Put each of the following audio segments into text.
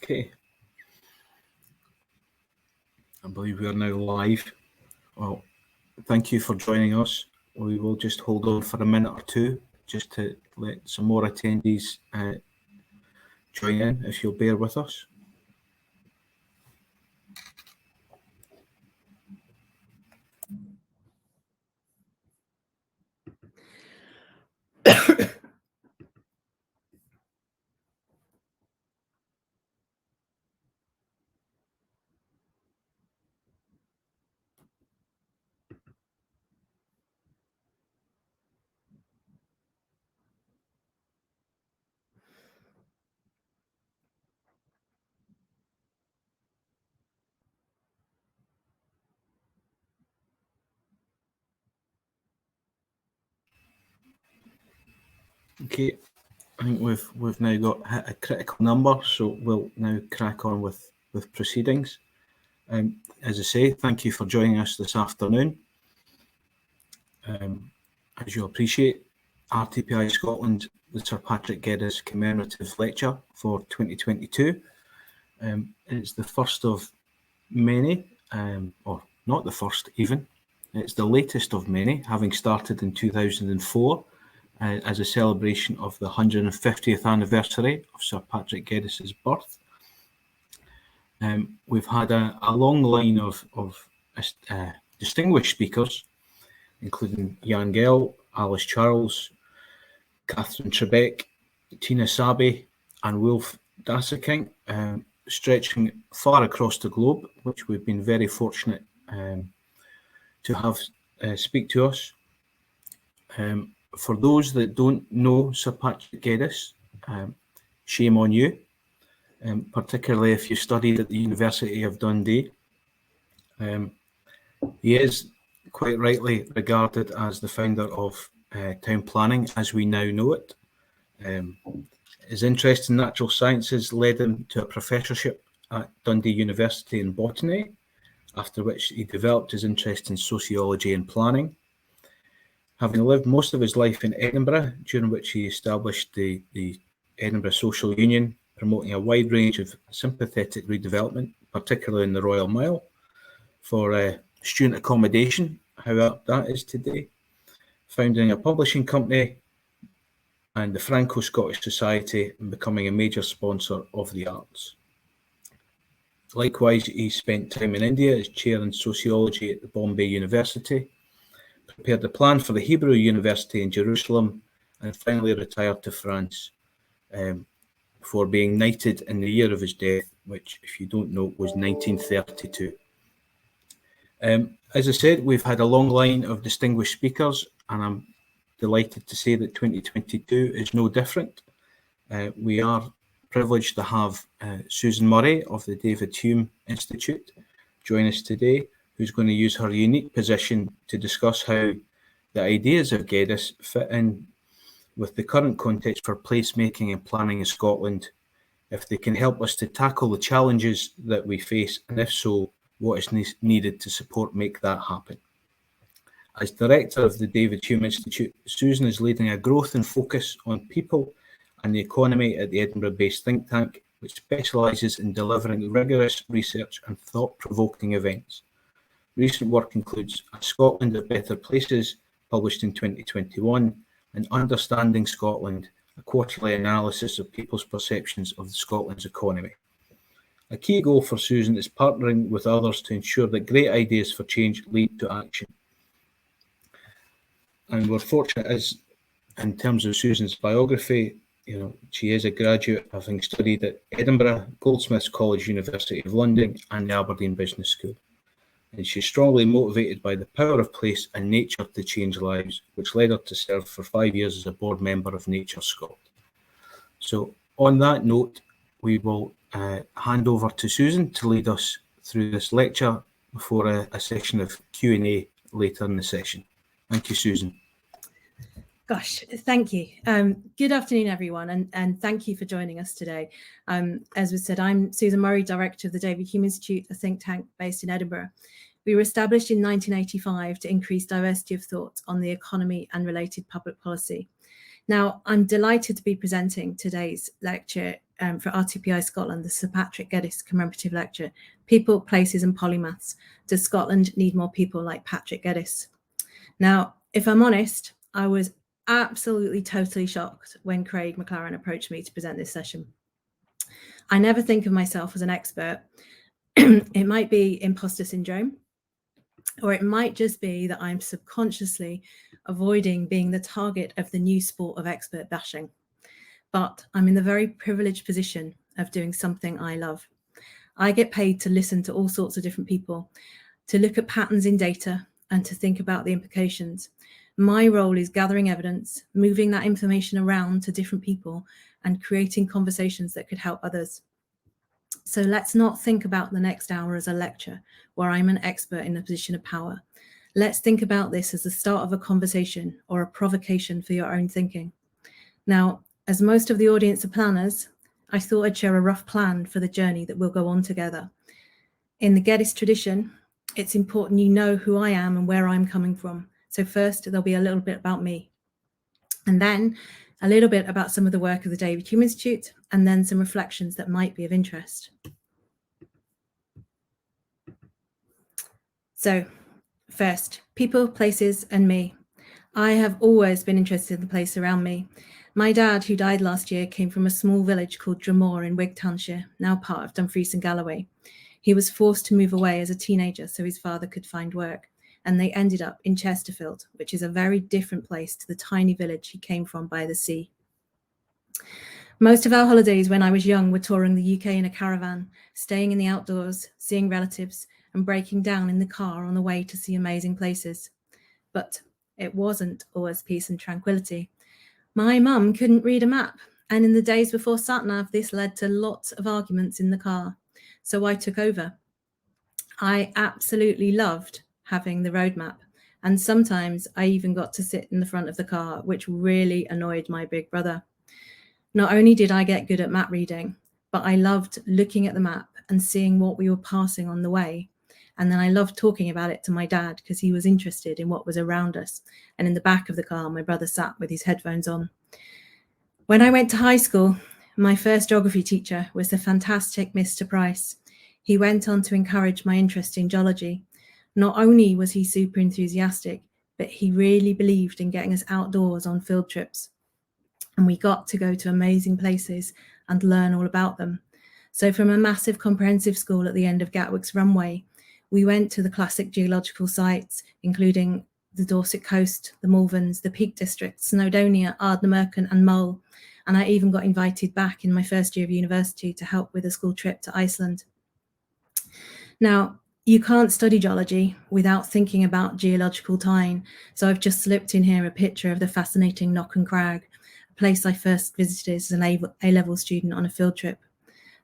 Okay. I believe we are now live. Well, thank you for joining us. We will just hold on for a minute or two just to let some more attendees join in, if you'll bear with us. Okay, I think we've now got hit a critical number, so we'll now crack on with proceedings. As I say, thank you for joining us this afternoon. As you'll appreciate, RTPI Scotland, the Sir Patrick Geddes commemorative lecture for 2022. It's the first of many, or not the first even. It's the latest of many, having started in 2004 as a celebration of the 150th anniversary of Sir Patrick Geddes' birth. We've had a long line of distinguished speakers, including Jan Gell, Alice Charles, Catherine Trebeck, Tina Sabe, and Wolf Dasseking, stretching far across the globe, which we've been very fortunate to have speak to us. For those that don't know Sir Patrick Geddes, shame on you, particularly if you studied at the University of Dundee. He is quite rightly regarded as the founder of town planning as we now know it. His interest in natural sciences led him to a professorship at Dundee University in botany, after which he developed his interest in sociology and planning. Having lived most of his life in Edinburgh, during which he established the Edinburgh Social Union, promoting a wide range of sympathetic redevelopment, particularly in the Royal Mile, for student accommodation, how that is today, founding a publishing company and the Franco-Scottish Society, and becoming a major sponsor of the arts. Likewise, he spent time in India as chair in sociology at the Bombay University, prepared a plan for the Hebrew University in Jerusalem, and finally retired to France before being knighted in the year of his death, which, if you don't know, was 1932. As I said, we've had a long line of distinguished speakers, and I'm delighted to say that 2022 is no different. We are privileged to have Susan Murray of the David Hume Institute join us today, who's going to use her unique position to discuss how the ideas of Geddes fit in with the current context for placemaking and planning in Scotland, if they can help us to tackle the challenges that we face, and if so, what is needed to support make that happen. As director of the David Hume Institute, Susan is leading a growth and focus on people and the economy at the Edinburgh-based think tank, which specialises in delivering rigorous research and thought-provoking events. Recent work includes A Scotland of Better Places, published in 2021, and Understanding Scotland, a quarterly analysis of people's perceptions of Scotland's economy. A key goal for Susan is partnering with others to ensure that great ideas for change lead to action. And we're fortunate, as in terms of Susan's biography, she is a graduate, having studied at Edinburgh, Goldsmiths College, University of London, and the Aberdeen Business School. And she's strongly motivated by the power of place and nature to change lives, which led her to serve for 5 years as a board member of NatureScot. So on that note, we will hand over to Susan to lead us through this lecture before a session of Q&A later in the session. Thank you, Susan. Gosh, thank you. Good afternoon, everyone, and thank you for joining us today. As was said, I'm Susan Murray, Director of the David Hume Institute, a think tank based in Edinburgh. We were established in 1985 to increase diversity of thought on the economy and related public policy. Now, I'm delighted to be presenting today's lecture for RTPI Scotland, the Sir Patrick Geddes commemorative lecture, People, Places and Polymaths. Does Scotland need more people like Patrick Geddes? Now, if I'm honest, I was absolutely totally shocked when Craig McLaren approached me to present this session. I never think of myself as an expert. It might be imposter syndrome, or it might just be that I'm subconsciously avoiding being the target of the new sport of expert bashing. But I'm in the very privileged position of doing something I love. I get paid to listen to all sorts of different people, to look at patterns in data and to think about the implications. My role is gathering evidence, moving that information around to different people and creating conversations that could help others. So let's not think about the next hour as a lecture where I'm an expert in a position of power. Let's think about this as the start of a conversation or a provocation for your own thinking. Now, as most of the audience are planners, I thought I'd share a rough plan for the journey that we'll go on together. In the Geddes tradition, it's important you know who I am and where I'm coming from. So first, there'll be a little bit about me, and then a little bit about some of the work of the David Hume Institute, and then some reflections that might be of interest. So first, people, places, and me. I have always been interested in the place around me. My dad, who died last year, came from a small village called Dromore in Wigtownshire, now part of Dumfries and Galloway. He was forced to move away as a teenager so his father could find work, and they ended up in Chesterfield, which is a very different place to the tiny village he came from by the sea. Most of our holidays when I was young were touring the UK in a caravan, staying in the outdoors, seeing relatives, and breaking down in the car on the way to see amazing places. But it wasn't always peace and tranquility. My mum couldn't read a map, and in the days before sat-nav, this led to lots of arguments in the car. So I took over. I absolutely loved having the road map, and sometimes I even got to sit in the front of the car, which really annoyed my big brother. Not only did I get good at map reading, but I loved looking at the map and seeing what we were passing on the way. And then I loved talking about it to my dad because he was interested in what was around us. And in the back of the car, my brother sat with his headphones on. When I went to high school, my first geography teacher was the fantastic Mr. Price. He went on to encourage my interest in geology. Not only was he super enthusiastic, but he really believed in getting us outdoors on field trips. And we got to go to amazing places and learn all about them. So from a massive comprehensive school at the end of Gatwick's runway, we went to the classic geological sites, including the Dorset coast, the Malverns, the Peak District, Snowdonia, Ardnamurchan and Mull. And I even got invited back in my first year of university to help with a school trip to Iceland. Now, you can't study geology without thinking about geological time. So I've just slipped in here a picture of the fascinating Knocken Crag, a place I first visited as an A-level student on a field trip.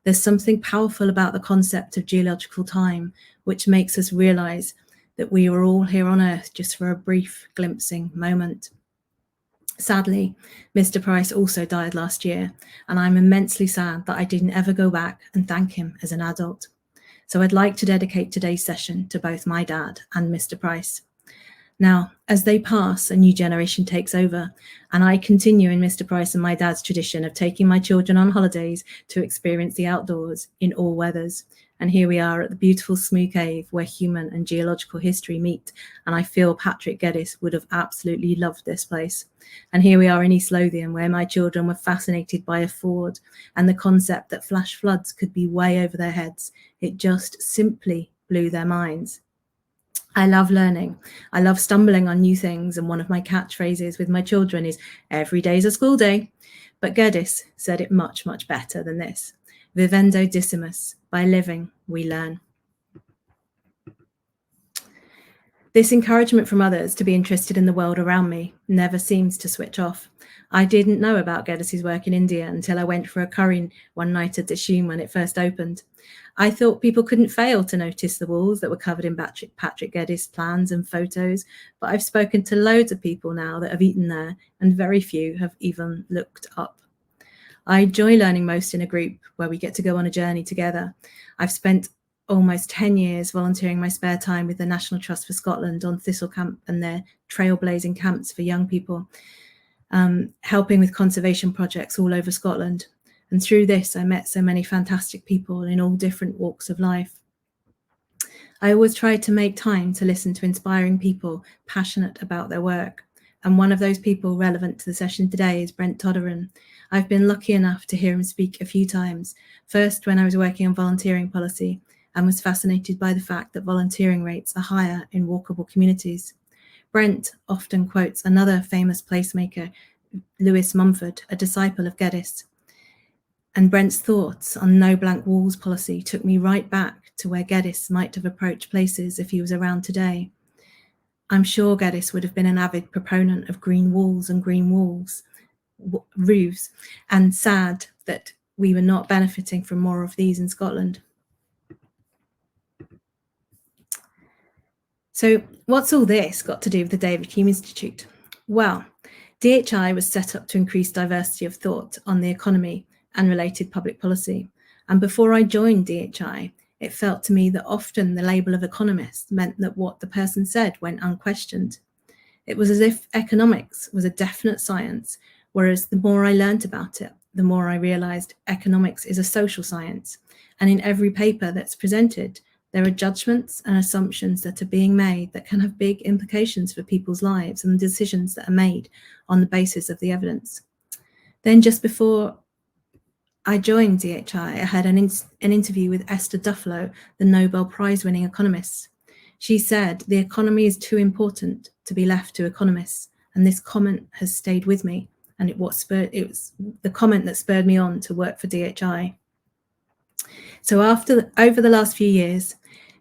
There's something powerful about the concept of geological time, which makes us realise that we are all here on Earth just for a brief glimpsing moment. Sadly, Mr. Price also died last year, and I'm immensely sad that I didn't ever go back and thank him as an adult. So I'd like to dedicate today's session to both my dad and Mr. Price. Now, as they pass, a new generation takes over, and I continue in Mr. Price and my dad's tradition of taking my children on holidays to experience the outdoors in all weathers. And here we are at the beautiful Smoo Cave where human and geological history meet, and I feel Patrick Geddes would have absolutely loved this place. And here we are in East Lothian where my children were fascinated by a ford and the concept that flash floods could be way over their heads. It just simply blew their minds. I love learning. I love stumbling on new things, and one of my catchphrases with my children is "every day's a school day." But Geddes said it much, much better than this. Vivendo decimus, by living we learn. This encouragement from others to be interested in the world around me never seems to switch off. I didn't know about Geddes's work in India until I went for a curry one night at Dishoom when it first opened. I thought people couldn't fail to notice the walls that were covered in Patrick Geddes plans and photos, but I've spoken to loads of people now that have eaten there, and very few have even looked up. I enjoy learning most in a group where we get to go on a journey together. I've spent almost 10 years volunteering my spare time with the National Trust for Scotland on Thistle Camp and their trailblazing camps for young people, helping with conservation projects all over Scotland. And through this, I met so many fantastic people in all different walks of life. I always try to make time to listen to inspiring people passionate about their work. And one of those people relevant to the session today is Brent Todderan. I've been lucky enough to hear him speak a few times, first when I was working on volunteering policy and was fascinated by the fact that volunteering rates are higher in walkable communities. Brent often quotes another famous placemaker, Lewis Mumford, a disciple of Geddes. And Brent's thoughts on no blank walls policy took me right back to where Geddes might have approached places if he was around today. I'm sure Geddes would have been an avid proponent of green walls and green roofs, and sad that we were not benefiting from more of these in Scotland. So what's all this got to do with the David Hume Institute? Well, DHI was set up to increase diversity of thought on the economy and related public policy. And before I joined DHI, it felt to me that often the label of economist meant that what the person said went unquestioned. It was as if economics was a definite science, whereas the more I learned about it, the more I realized economics is a social science. And in every paper that's presented, there are judgments and assumptions that are being made that can have big implications for people's lives and the decisions that are made on the basis of the evidence. Then just before I joined DHI, I had an interview with Esther Duflo, the Nobel Prize-winning economist. She said, "The economy is too important to be left to economists," and this comment has stayed with me, and it was the comment that spurred me on to work for DHI. So over the last few years,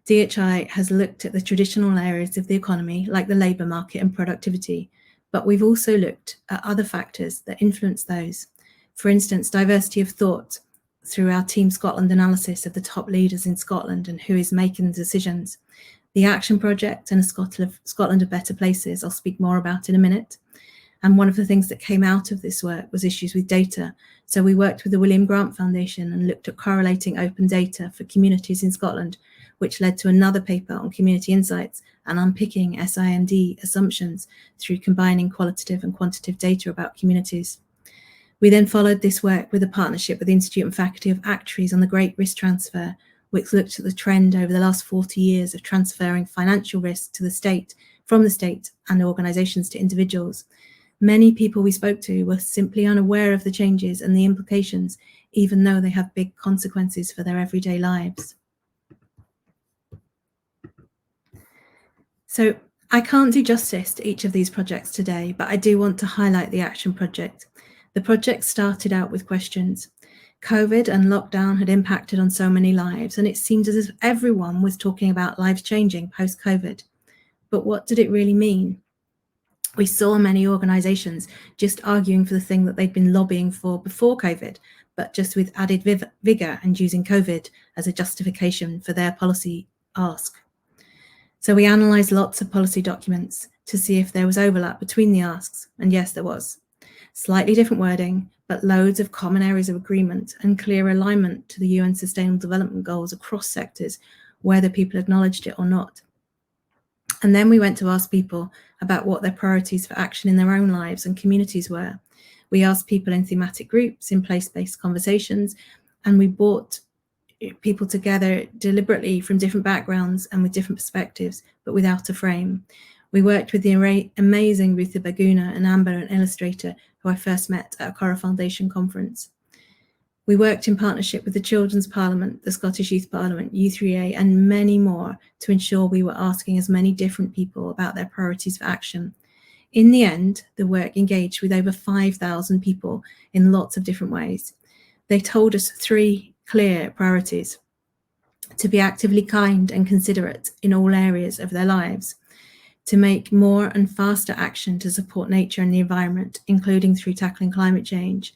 DHI has looked at the traditional areas of the economy, like the labour market and productivity, but we've also looked at other factors that influence those. For instance, diversity of thought through our Team Scotland analysis of the top leaders in Scotland and who is making the decisions. The Action Project and Scotland of Better Places, I'll speak more about in a minute. And one of the things that came out of this work was issues with data. So we worked with the William Grant Foundation and looked at correlating open data for communities in Scotland, which led to another paper on community insights and unpicking SIMD assumptions through combining qualitative and quantitative data about communities. We then followed this work with a partnership with the Institute and Faculty of Actuaries on the Great Risk Transfer, which looked at the trend over the last 40 years of transferring financial risk to the state, from the state and organisations to individuals. Many people we spoke to were simply unaware of the changes and the implications, even though they have big consequences for their everyday lives. So I can't do justice to each of these projects today, but I do want to highlight the Action Project. The project started out with questions. COVID and lockdown had impacted on so many lives, and it seemed as if everyone was talking about lives changing post-COVID. But what did it really mean? We saw many organisations just arguing for the thing that they'd been lobbying for before COVID, but just with added vigour and using COVID as a justification for their policy ask. So we analysed lots of policy documents to see if there was overlap between the asks, and yes, there was. Slightly different wording, but loads of common areas of agreement and clear alignment to the UN Sustainable Development Goals across sectors, whether people acknowledged it or not. And then we went to ask people about what their priorities for action in their own lives and communities were. We asked people in thematic groups, in place-based conversations, and we brought people together deliberately from different backgrounds and with different perspectives, but without a frame. We worked with the amazing Ruthi Baguna and Amber, an illustrator who I first met at a Clore Foundation conference. We worked in partnership with the Children's Parliament, the Scottish Youth Parliament, U3A, and many more to ensure we were asking as many different people about their priorities for action. In the end, the work engaged with over 5,000 people in lots of different ways. They told us 3 clear priorities: to be actively kind and considerate in all areas of their lives, to make more and faster action to support nature and the environment, including through tackling climate change,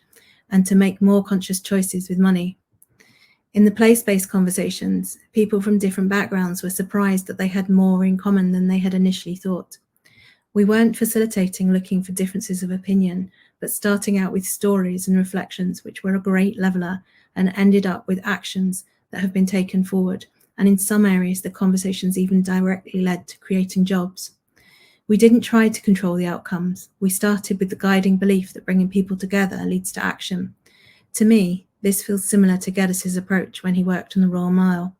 and to make more conscious choices with money. In the place-based conversations, people from different backgrounds were surprised that they had more in common than they had initially thought. We weren't facilitating looking for differences of opinion, but starting out with stories and reflections which were a great leveller and ended up with actions that have been taken forward. And in some areas, the conversations even directly led to creating jobs. We didn't try to control the outcomes. We started with the guiding belief that bringing people together leads to action. To me, This feels similar to Geddes's approach when he worked on the Royal Mile.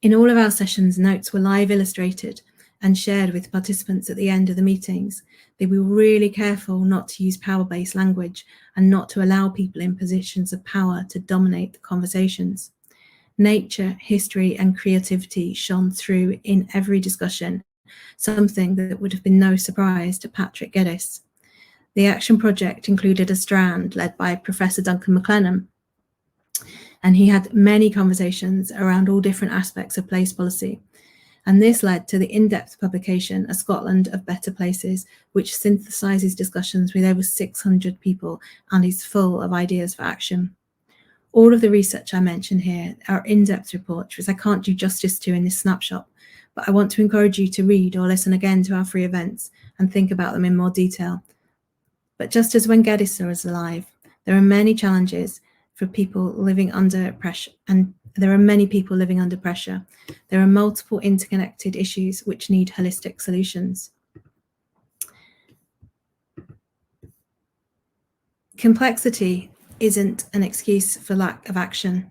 In all of our sessions, notes were live illustrated and shared with participants at the end of the meetings. They were really careful not to use power-based language and not to allow people in positions of power to dominate the conversations. Nature, history, and creativity shone through in every discussion, something that would have been no surprise to Patrick Geddes. The action project included a strand led by Professor Duncan McLennan, and he had many conversations around all different aspects of place policy. And this led to the in-depth publication, A Scotland of Better Places, which synthesises discussions with over 600 people and is full of ideas for action. All of the research I mentioned here are in-depth reports, which I can't do justice to in this snapshot, but I want to encourage you to read or listen again to our free events and think about them in more detail. But just as when Geddes was alive, there are many challenges for people living under pressure, and there are many people living under pressure. There are multiple interconnected issues which need holistic solutions. Complexity isn't an excuse for lack of action.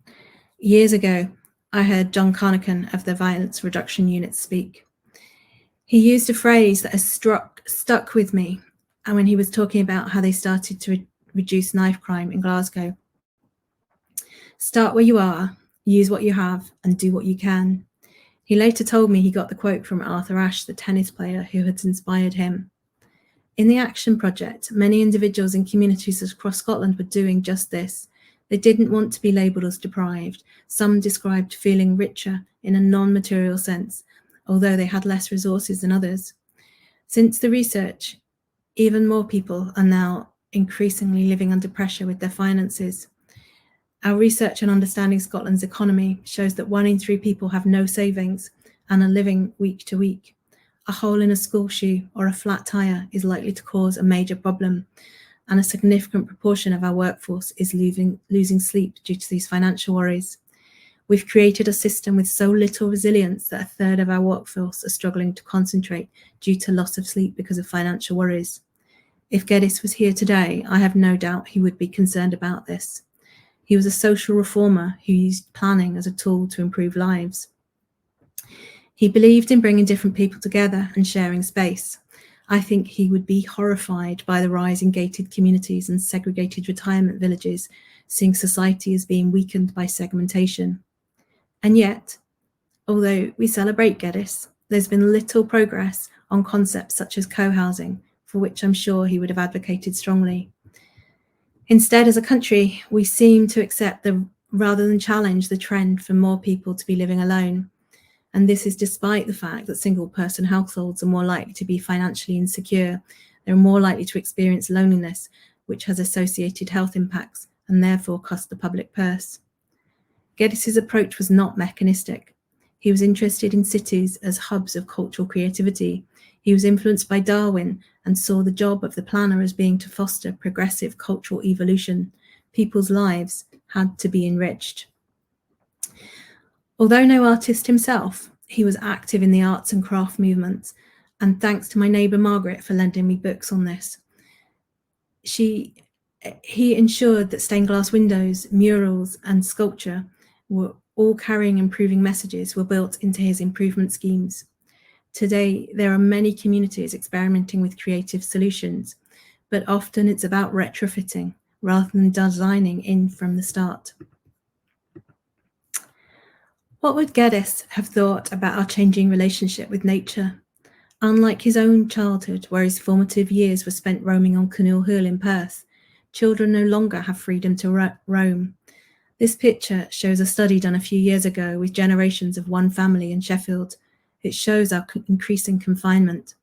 Years ago, I heard John Carnacan of the Violence Reduction Unit speak. He used a phrase that has stuck with me, and when he was talking about how they started to reduce knife crime in Glasgow. Start where you are, use what you have, and do what you can. He later told me he got the quote from Arthur Ashe, the tennis player who had inspired him. In the Action Project, many individuals and communities across Scotland were doing just this. They didn't want to be labelled as deprived. Some described feeling richer in a non-material sense, although they had less resources than others. Since the research, even more people are now increasingly living under pressure with their finances. Our research on understanding Scotland's economy shows that 1 in 3 people have no savings and are living week to week. A hole in a school shoe or a flat tyre is likely to cause a major problem, and a significant proportion of our workforce is losing sleep due to these financial worries. We've created a system with so little resilience that 1/3 of our workforce are struggling to concentrate due to loss of sleep because of financial worries. If Geddes was here today, I have no doubt he would be concerned about this. He was a social reformer who used planning as a tool to improve lives. He believed in bringing different people together and sharing space. I think he would be horrified by the rise in gated communities and segregated retirement villages, seeing society as being weakened by segmentation. And yet, although we celebrate Geddes, there's been little progress on concepts such as co-housing, for which I'm sure he would have advocated strongly. Instead, as a country, we seem to accept rather than challenge the trend for more people to be living alone. And this is despite the fact that single-person households are more likely to be financially insecure. They're more likely to experience loneliness, which has associated health impacts and therefore cost the public purse. Geddes's approach was not mechanistic. He was interested in cities as hubs of cultural creativity. He was influenced by Darwin and saw the job of the planner as being to foster progressive cultural evolution. People's lives had to be enriched. Although no artist himself, he was active in the arts and craft movements, and thanks to my neighbour Margaret for lending me books on this. He ensured that stained glass windows, murals and sculpture were all carrying improving messages were built into his improvement schemes. Today, there are many communities experimenting with creative solutions, but often it's about retrofitting rather than designing in from the start. What would Geddes have thought about our changing relationship with nature? Unlike his own childhood, where his formative years were spent roaming on Canoe Hill in Perth, children no longer have freedom to roam. This picture shows a study done a few years ago with generations of one family in Sheffield. It shows our increasing confinement.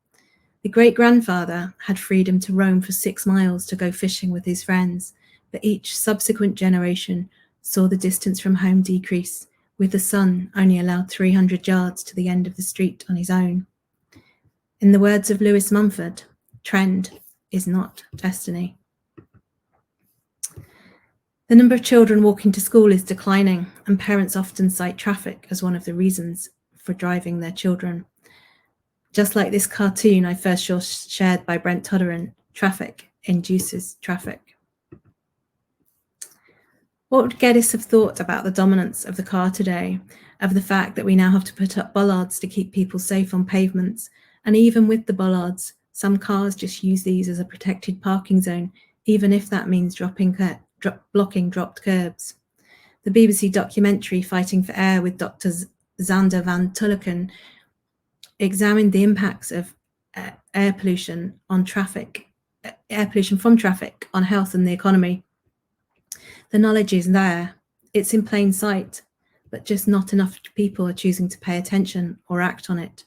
The great-grandfather had freedom to roam for 6 miles to go fishing with his friends, but each subsequent generation saw the distance from home decrease, with the son only allowed 300 yards to the end of the street on his own. In the words of Lewis Mumford, trend is not destiny. The number of children walking to school is declining, and parents often cite traffic as one of the reasons for driving their children. Just like this cartoon I first saw shared by Brent Todderan, traffic induces traffic. What would Geddes have thought about the dominance of the car today, of the fact that we now have to put up bollards to keep people safe on pavements, and even with the bollards, some cars just use these as a protected parking zone, even if that means blocking dropped curbs. The BBC documentary Fighting for Air with Dr. Zander van Tulleken examined the impacts of air pollution from traffic on health and the economy. The knowledge is there, it's in plain sight, but just not enough people are choosing to pay attention or act on it.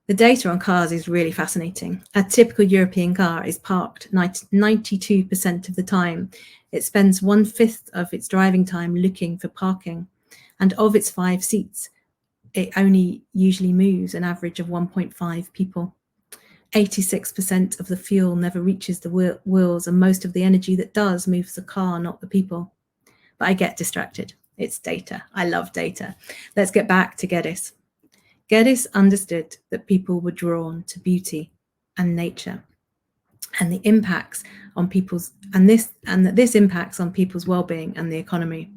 The data on cars is really fascinating. A typical European car is parked 92% of the time. It spends 1/5 of its driving time looking for parking, and of its 5 seats, it only usually moves an average of 1.5 people. 86% of the fuel never reaches the wheels, and most of the energy that does moves the car, not the people. But I get distracted. It's data. I love data. Let's get back to Geddes. Geddes understood that people were drawn to beauty and nature, and the impacts on people's that this impacts on people's well-being and the economy.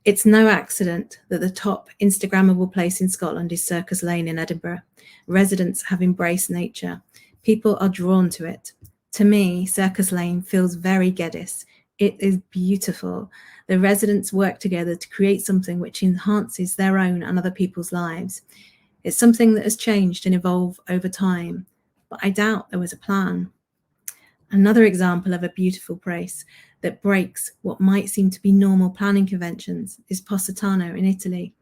It's no accident that the top Instagrammable place in Scotland is Circus Lane in Edinburgh. Residents have embraced nature. People are drawn to it. To me, Circus Lane feels very Geddes. It is beautiful. The residents work together to create something which enhances their own and other people's lives. It's something that has changed and evolved over time, but I doubt there was a plan. Another example of a beautiful place that breaks what might seem to be normal planning conventions is Positano in Italy.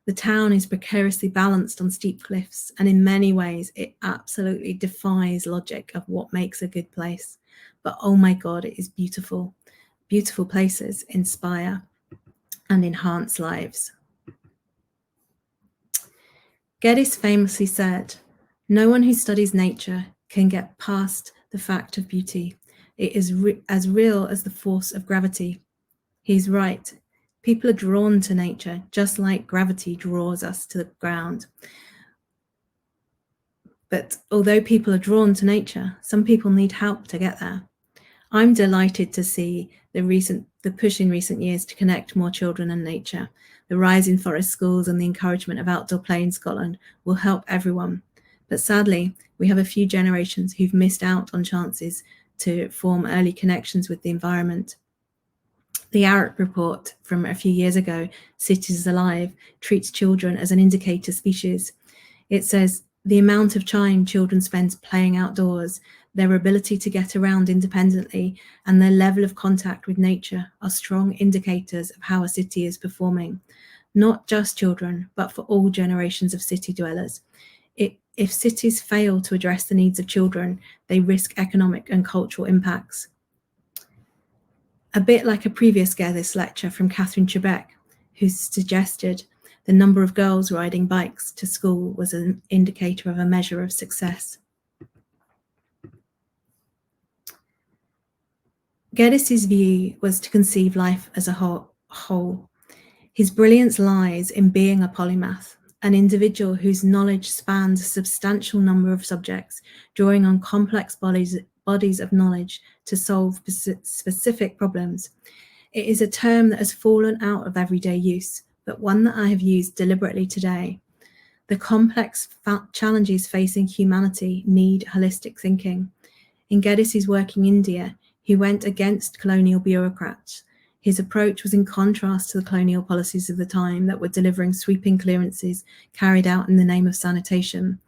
The town is precariously balanced on steep cliffs, and in many ways it absolutely defies logic of what makes a good place. But oh my God, it is beautiful. Beautiful places inspire and enhance lives. Geddes famously said, "No one who studies nature can get past the fact of beauty. It is as real as the force of gravity." He's right. People are drawn to nature, just like gravity draws us to the ground. But although people are drawn to nature, some people need help to get there. I'm delighted to see the push in recent years to connect more children and nature. The rise in forest schools and the encouragement of outdoor play in Scotland will help everyone. But sadly, we have a few generations who've missed out on chances to form early connections with the environment. The ARIC report from a few years ago, Cities Alive, treats children as an indicator species. It says the amount of time children spend playing outdoors, their ability to get around independently, and their level of contact with nature are strong indicators of how a city is performing. Not just children, but for all generations of city dwellers. If cities fail to address the needs of children, they risk economic and cultural impacts. A bit like a previous Geddes lecture from Catherine Trebek, who suggested the number of girls riding bikes to school was an indicator of a measure of success. Geddes's view was to conceive life as a whole. His brilliance lies in being a polymath, an individual whose knowledge spans a substantial number of subjects, drawing on complex bodies of knowledge to solve specific problems. It is a term that has fallen out of everyday use, but one that I have used deliberately today. The complex challenges facing humanity need holistic thinking. In Geddes's work in India, he went against colonial bureaucrats. His approach was in contrast to the colonial policies of the time that were delivering sweeping clearances carried out in the name of sanitation.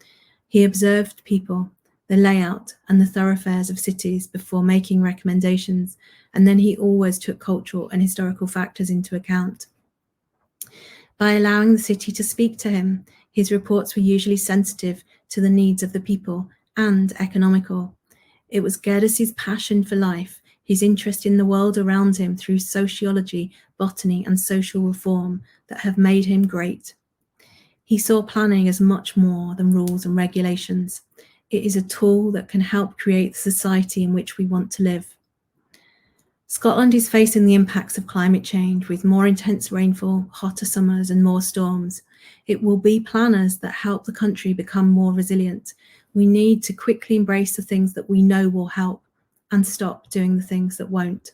He observed people, the layout and the thoroughfares of cities before making recommendations, and then he always took cultural and historical factors into account. By allowing the city to speak to him, his reports were usually sensitive to the needs of the people and economical. It was Geddes's passion for life, his interest in the world around him through sociology, botany, and social reform that have made him great. He saw planning as much more than rules and regulations. It is a tool that can help create the society in which we want to live. Scotland is facing the impacts of climate change with more intense rainfall, hotter summers, and more storms. It will be planners that help the country become more resilient. We need to quickly embrace the things that we know will help and stop doing the things that won't.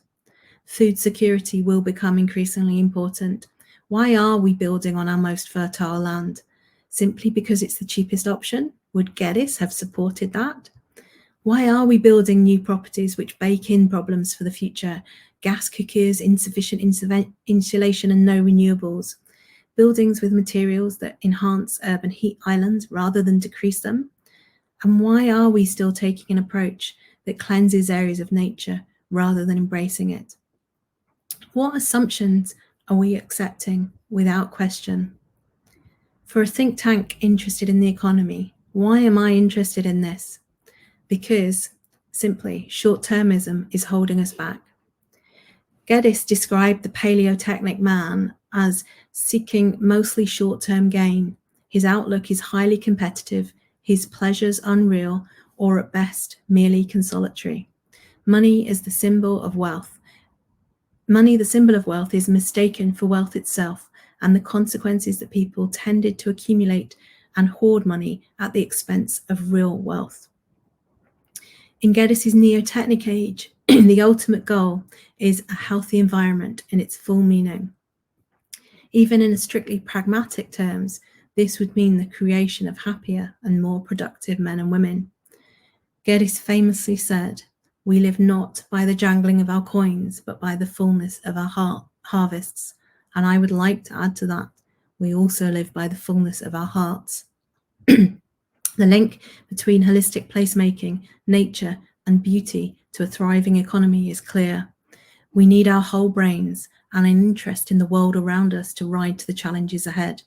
Food security will become increasingly important. Why are we building on our most fertile land? Simply because it's the cheapest option? Would Geddes have supported that? Why are we building new properties which bake in problems for the future? Gas cookers, insufficient insulation and no renewables. Buildings with materials that enhance urban heat islands rather than decrease them. And why are we still taking an approach that cleanses areas of nature rather than embracing it? What assumptions are we accepting without question? For a think tank interested in the economy, why am I interested in this? Because, simply, short-termism is holding us back. Geddes described the paleotechnic man as seeking mostly short-term gain. His outlook is highly competitive, his pleasures unreal, or at best, merely consolatory. Money is the symbol of wealth. Money, the symbol of wealth, is mistaken for wealth itself, and the consequence is that people tended to accumulate and hoard money at the expense of real wealth. In Geddes's neotechnic age, the ultimate goal is a healthy environment in its full meaning. Even in strictly pragmatic terms, this would mean the creation of happier and more productive men and women. Geddes famously said, "We live not by the jangling of our coins, but by the fullness of our harvests." And I would like to add to that, we also live by the fullness of our hearts. The link between holistic placemaking, nature, and beauty to a thriving economy is clear. We need our whole brains and an interest in the world around us to ride to the challenges ahead.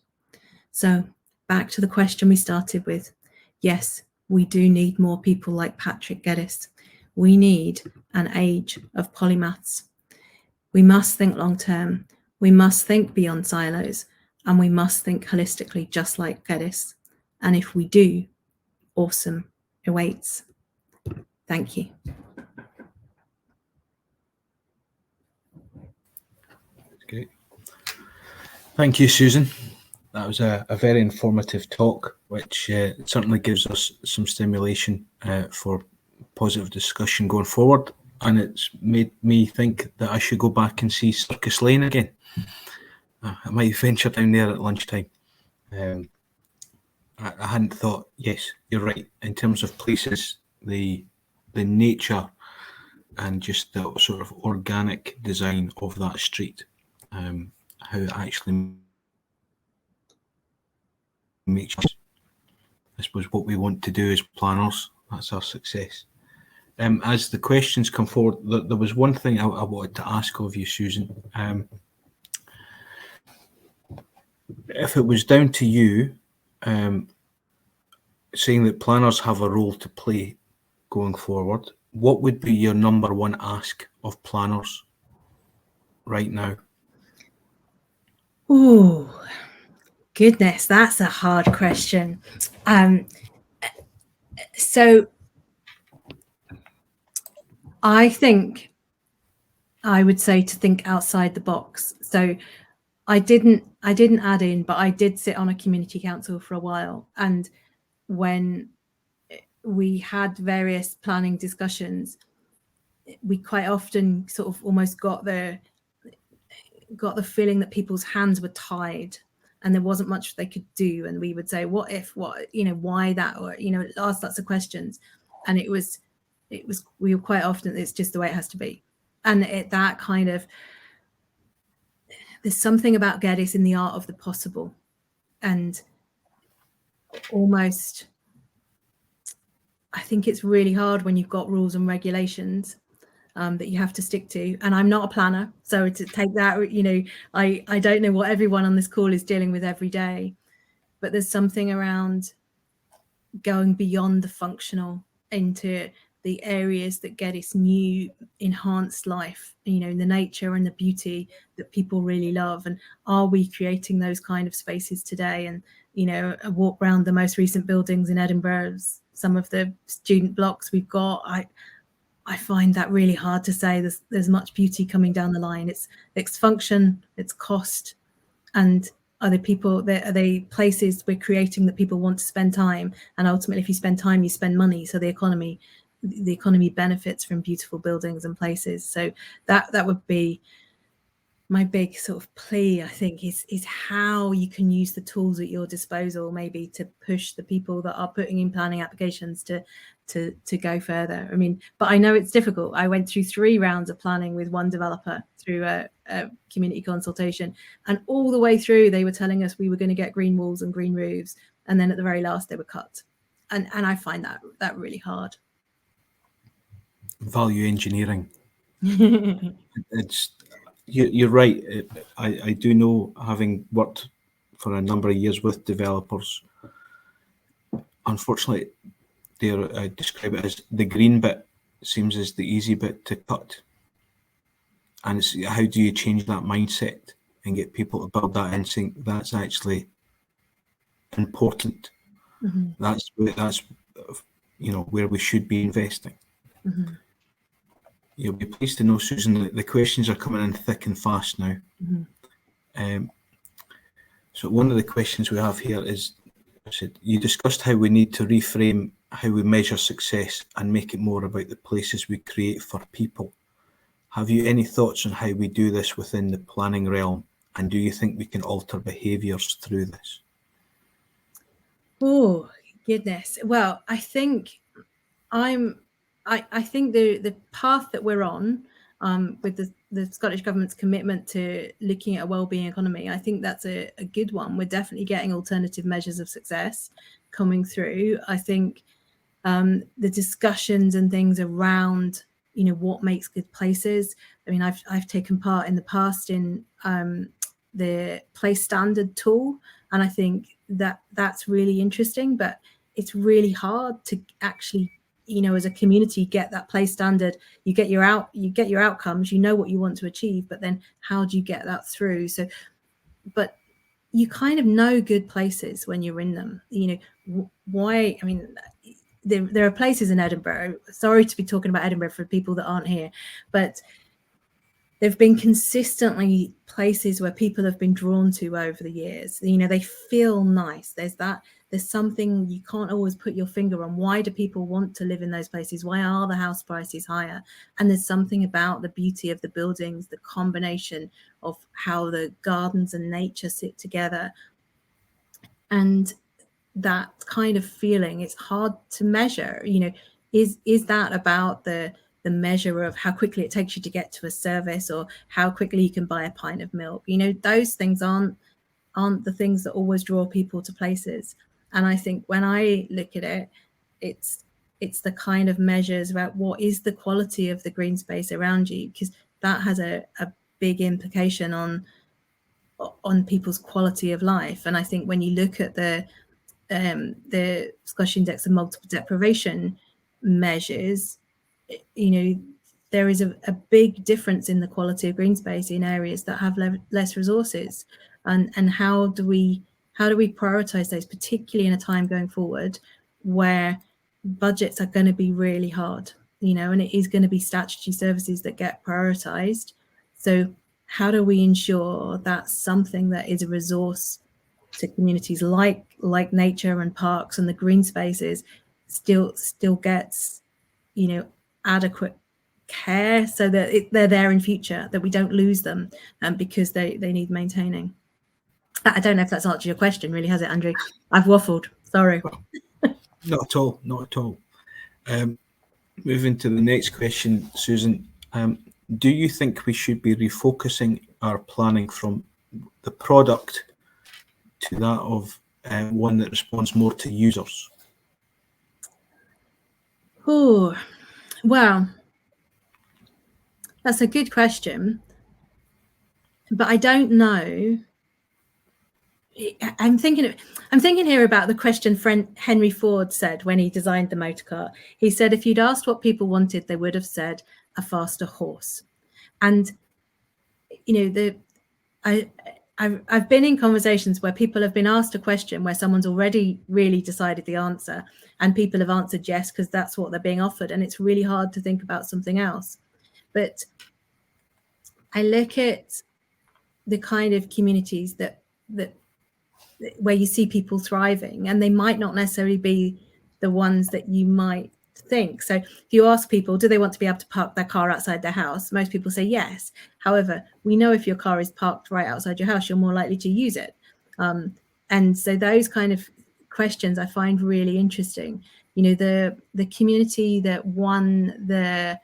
So, back to the question we started with. Yes, we do need more people like Patrick Geddes. We need an age of polymaths. We must think long term. We must think beyond silos, and we must think holistically, just like Geddes. And if we do, awesome awaits. Thank you. Great. Thank you, Susan. That was a very informative talk, which certainly gives us some stimulation for positive discussion going forward. And it's made me think that I should go back and see Circus Lane again. I might venture down there at lunchtime. I hadn't thought. Yes, you're right. In terms of places, the nature and just the sort of organic design of that street, how it actually makes us, I suppose, what we want to do as planners. That's our success. As the questions come forward, there was one thing I wanted to ask of you, Susan. If it was down to you, saying that planners have a role to play going forward, what would be your number one ask of planners right now? Oh, goodness, that's a hard question. So I think I would say to think outside the box. So I didn't add in, but I did sit on a community council for a while, and when we had various planning discussions, we quite often sort of almost got the feeling that people's hands were tied and there wasn't much they could do, and we would say, what if, what, you know, why that, or, you know, ask lots of questions, and it was we were quite often, it's just the way it has to be. And that kind of, there's something about Geddes in the art of the possible, and almost, I think it's really hard when you've got rules and regulations that you have to stick to. And I'm not a planner, so to take that, you know, I don't know what everyone on this call is dealing with every day, but there's something around going beyond the functional into the areas that Geddes knew enhanced life, you know, in the nature and the beauty that people really love. And are we creating those kind of spaces today? And, you know, a walk around the most recent buildings in Edinburgh, some of the student blocks we've got, I find that really hard to say there's much beauty coming down the line. It's function, it's cost, and are they places we're creating that people want to spend time? And ultimately, if you spend time, you spend money. So the economy, the economy benefits from beautiful buildings and places. So that would be my big sort of plea, I think, is how you can use the tools at your disposal, maybe to push the people that are putting in planning applications to go further. I mean, but I know it's difficult. I went through 3 rounds of planning with one developer through a community consultation, and all the way through they were telling us we were going to get green walls and green roofs, and then at the very last they were cut. And I find that really hard. Value engineering. You're right. I do know, having worked for a number of years with developers, unfortunately, I describe it as the green bit seems as the easy bit to cut. And it's how do you change that mindset and get people to build that instinct that's actually important. Mm-hmm. That's where we should be investing. Mm-hmm. You'll be pleased to know, Susan, that the questions are coming in thick and fast now. Mm-hmm. So one of the questions we have here is, you discussed how we need to reframe how we measure success and make it more about the places we create for people. Have you any thoughts on how we do this within the planning realm? And do you think we can alter behaviours through this? Oh, goodness. Well, I think I think the path that we're on with the Scottish Government's commitment to looking at a wellbeing economy, I think that's a good one. We're definitely getting alternative measures of success coming through. I think the discussions and things around, what makes good places. I mean, I've taken part in the past in the place standard tool, and I think that's really interesting, but it's really hard to actually, as a community, get that place standard. You get your outcomes, what you want to achieve, but then how do you get that through? So, but you kind of know good places when you're in them. Why? I mean, there are places in Edinburgh. Sorry to be talking about Edinburgh for people that aren't here, but there've been consistently places where people have been drawn to over the years. They feel nice. There's something you can't always put your finger on. Why do people want to live in those places? Why are the house prices higher? And there's something about the beauty of the buildings, the combination of how the gardens and nature sit together. And that kind of feeling, it's hard to measure. Is that about the measure of how quickly it takes you to get to a service, or how quickly you can buy a pint of milk? Those things aren't the things that always draw people to places. And I think when I look at it, it's the kind of measures about what is the quality of the green space around you, because that has a big implication on people's quality of life. And I think when you look at the Scottish Index of Multiple Deprivation measures, there is a big difference in the quality of green space in areas that have less resources. And how do we prioritize those, particularly in a time going forward where budgets are going to be really hard, and it is going to be statutory services that get prioritized. So how do we ensure that something that is a resource to communities like nature and parks and the green spaces still gets, adequate care, so that they're there in future, that we don't lose them because they need maintaining? I don't know if that's answered your question, really, has it, Andrew? I've waffled. Sorry. Not at all. Not at all. Moving to the next question, Susan. Do you think we should be refocusing our planning from the product to that of one that responds more to users? Oh, well, that's a good question, but I don't know. I'm thinking here about the question Henry Ford said when he designed the motor car. He said, if you'd asked what people wanted, they would have said a faster horse. And I've been in conversations where people have been asked a question where someone's already really decided the answer, and people have answered yes because that's what they're being offered, and it's really hard to think about something else. But I look at the kind of communities that where you see people thriving, and they might not necessarily be the ones that you might think. So if you ask people, do they want to be able to park their car outside their house? Most people say yes. However, we know if your car is parked right outside your house, you're more likely to use it. And so those kind of questions I find really interesting. You know, the community that won the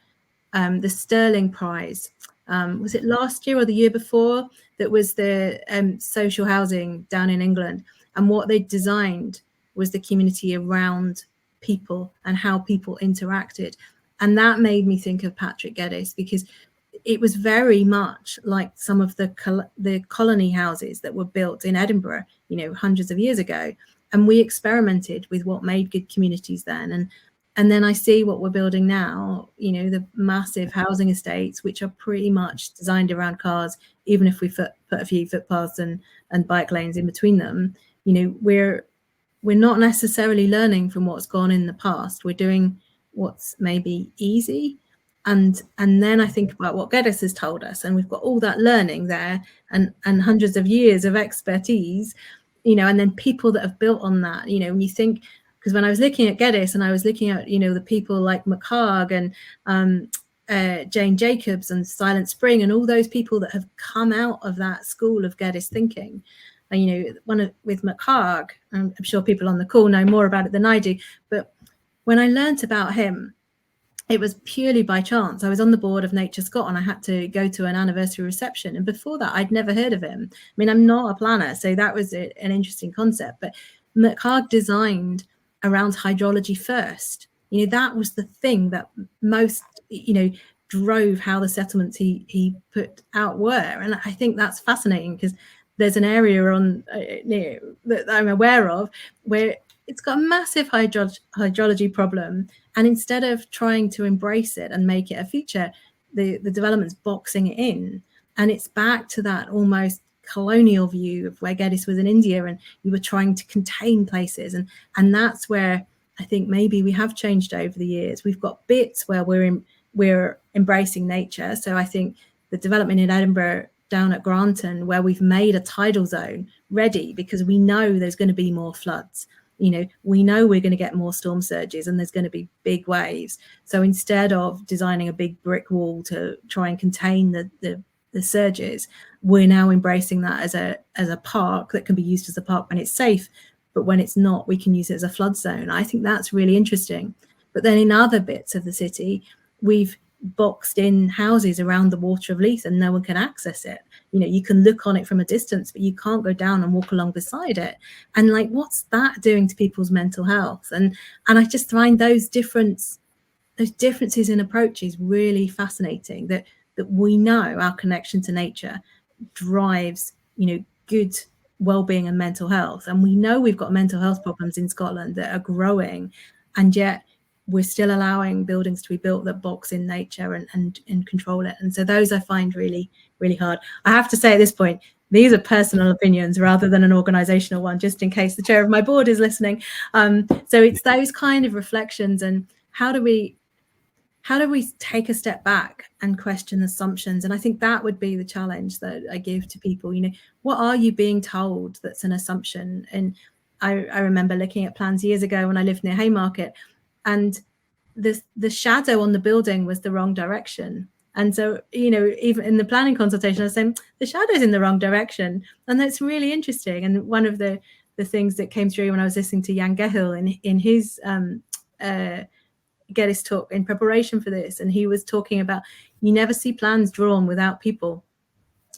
Sterling Prize, was it last year or the year before? That was the social housing down in England, and what they designed was the community around people and how people interacted. And that made me think of Patrick Geddes, because it was very much like some of the colony houses that were built in Edinburgh, you know, hundreds of years ago. And we experimented with what made good communities then. And then I see what we're building now, you know, the massive housing estates, which are pretty much designed around cars, even if we put a few footpaths and bike lanes in between them. You know, we're not necessarily learning from what's gone in the past. We're doing what's maybe easy. And then I think about what Geddes has told us, and we've got all that learning there and hundreds of years of expertise, you know, and then people that have built on that, you know, when you think, because when I was looking at Geddes and I was looking at, you know, the people like McHarg and Jane Jacobs and Silent Spring and all those people that have come out of that school of Geddes thinking. And, you know, with McHarg, I'm sure people on the call know more about it than I do, but when I learnt about him, it was purely by chance. I was on the board of NatureScot and I had to go to an anniversary reception. And before that, I'd never heard of him. I mean, I'm not a planner, so that was an interesting concept. But McHarg designed around hydrology first. You know, that was the thing that most, you know, drove how the settlements he put out were. And I think that's fascinating, because there's an area on that I'm aware of where it's got a massive hydrology problem, and instead of trying to embrace it and make it a feature, the development's boxing it in. And it's back to that almost colonial view of where Geddes was in India, and you were trying to contain places, and that's where I think maybe we have changed over the years. We've got bits where we're embracing nature. So I think the development in Edinburgh down at Granton, where we've made a tidal zone ready because we know there's going to be more floods. You know, we know we're going to get more storm surges and there's going to be big waves. So instead of designing a big brick wall to try and contain the surges, we're now embracing that as a park that can be used as a park when it's safe, but when it's not, we can use it as a flood zone. I think that's really interesting. But then in other bits of the city, we've boxed in houses around the Water of Leith and no one can access it. You know, you can look on it from a distance, but you can't go down and walk along beside it. And like, what's that doing to people's mental health? And I just find those differences in approaches really fascinating, that we know our connection to nature drives, you know, good well-being and mental health. And we know we've got mental health problems in Scotland that are growing, and yet we're still allowing buildings to be built that box in nature and control it. And so those I find really, really hard. I have to say at this point, these are personal opinions rather than an organizational one, just in case the chair of my board is listening. So it's those kind of reflections, and how do we take a step back and question assumptions? And I think that would be the challenge that I give to people. You know, what are you being told that's an assumption? And I remember looking at plans years ago when I lived near Haymarket, and the shadow on the building was the wrong direction. And so, you know, even in the planning consultation, I was saying the shadow's in the wrong direction. And that's really interesting. And one of the things that came through when I was listening to Jan Gehill in his Geddes talk in preparation for this, and he was talking about, you never see plans drawn without people.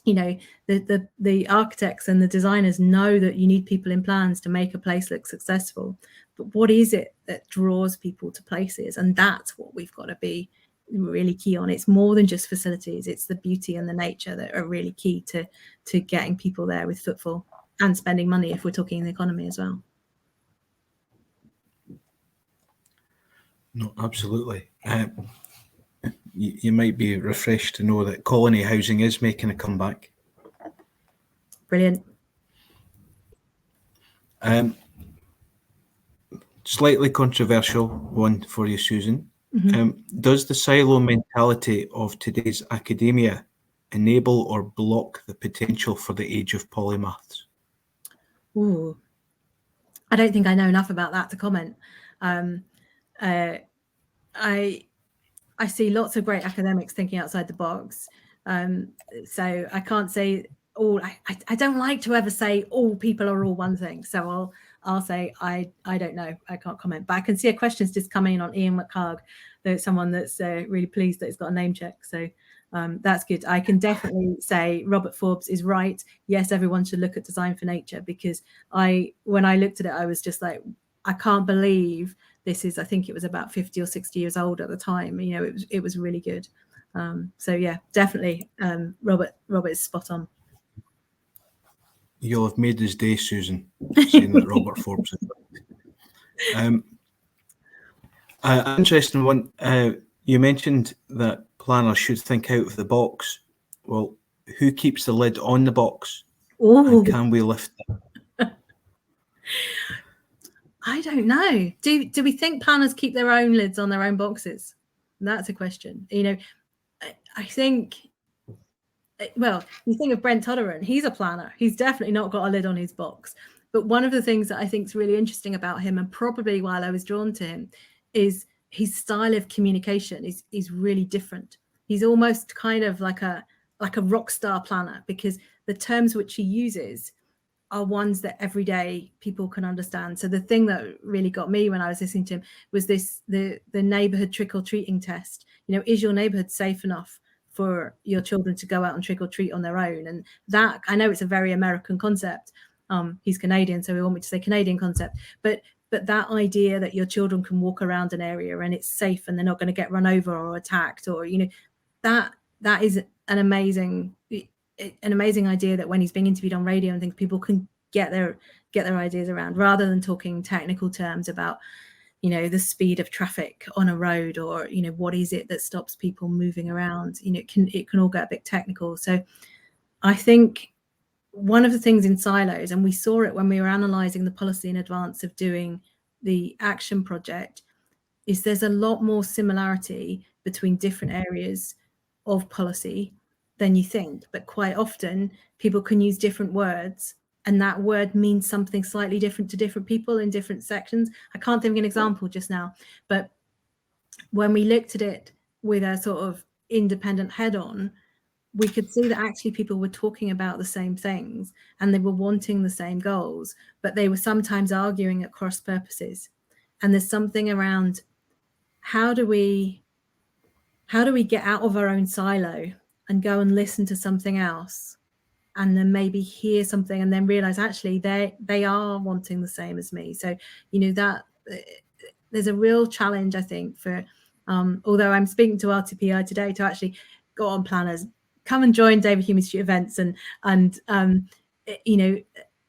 You know, the architects and the designers know that you need people in plans to make a place look successful. But what is it that draws people to places? And that's what we've got to be really key on. It's more than just facilities. It's the beauty and the nature that are really key to getting people there with footfall and spending money, if we're talking the economy as well. No, absolutely. You might be refreshed to know that colony housing is making a comeback. Brilliant. Slightly controversial one for you, Susan. Mm-hmm. Does the silo mentality of today's academia enable or block the potential for the age of polymaths? I don't think I know enough about that to comment. I see lots of great academics thinking outside the box. So I can't say all. I don't like to ever say all people are all one thing. So I'll say I don't know. I can't comment. But I can see a question's just coming in on Ian McHarg. There's someone that's really pleased that it's got a name check. So that's good. I can definitely say Robert Forbes is right. Yes, everyone should look at Design for Nature, because when I looked at it, I was just like, I can't believe this is, I think it was about 50 or 60 years old at the time. You know, it was really good. So yeah, definitely Robert is spot on. You'll have made his day, Susan, saying that Robert Forbes is right. Interesting one. You mentioned that planners should think out of the box. Well, who keeps the lid on the box? Ooh. And can we lift it? I don't know. Do we think planners keep their own lids on their own boxes? That's a question. You know, I think, well, you think of Brent Todderan, he's a planner. He's definitely not got a lid on his box. But one of the things that I think is really interesting about him, and probably why I was drawn to him, is his style of communication is really different. He's almost kind of like a rock star planner, because the terms which he uses are ones that everyday people can understand. So the thing that really got me when I was listening to him was the neighborhood trick-or-treating test. You know, is your neighborhood safe enough for your children to go out and trick-or-treat on their own? And that, I know it's a very American concept. He's Canadian, so we want me to say Canadian concept, but that idea that your children can walk around an area and it's safe and they're not going to get run over or attacked, or, you know, that is an amazing idea, that when he's being interviewed on radio and things, people can get their ideas around, rather than talking technical terms about, you know, the speed of traffic on a road, or, you know, what is it that stops people moving around. You know, it can all get a bit technical. So I think one of the things in silos, and we saw it when we were analysing the policy in advance of doing the action project, is there's a lot more similarity between different areas of policy than you think. But quite often people can use different words, and that word means something slightly different to different people in different sections. I can't think of an example just now, but when we looked at it with a sort of independent head on, we could see that actually people were talking about the same things and they were wanting the same goals, but they were sometimes arguing at cross purposes. And there's something around how do we get out of our own silo and go and listen to something else, and then maybe hear something and then realize actually they are wanting the same as me. So, you know, that there's a real challenge, I think, for although I'm speaking to RTPI today to actually go on planners, come and join David Hume Institute events, and you know,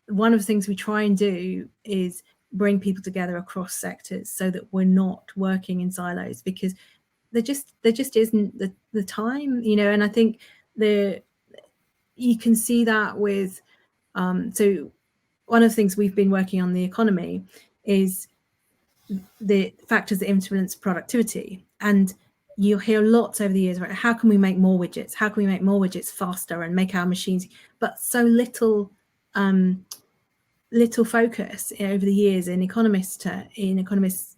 one of the things we try and do is bring people together across sectors so that we're not working in silos, because there just isn't the time, you know. And I think you can see that with so one of the things we've been working on the economy is the factors that influence productivity. And you'll hear lots over the years about how can we make more widgets? How can we make more widgets faster and make our machines? But so little focus over the years in economist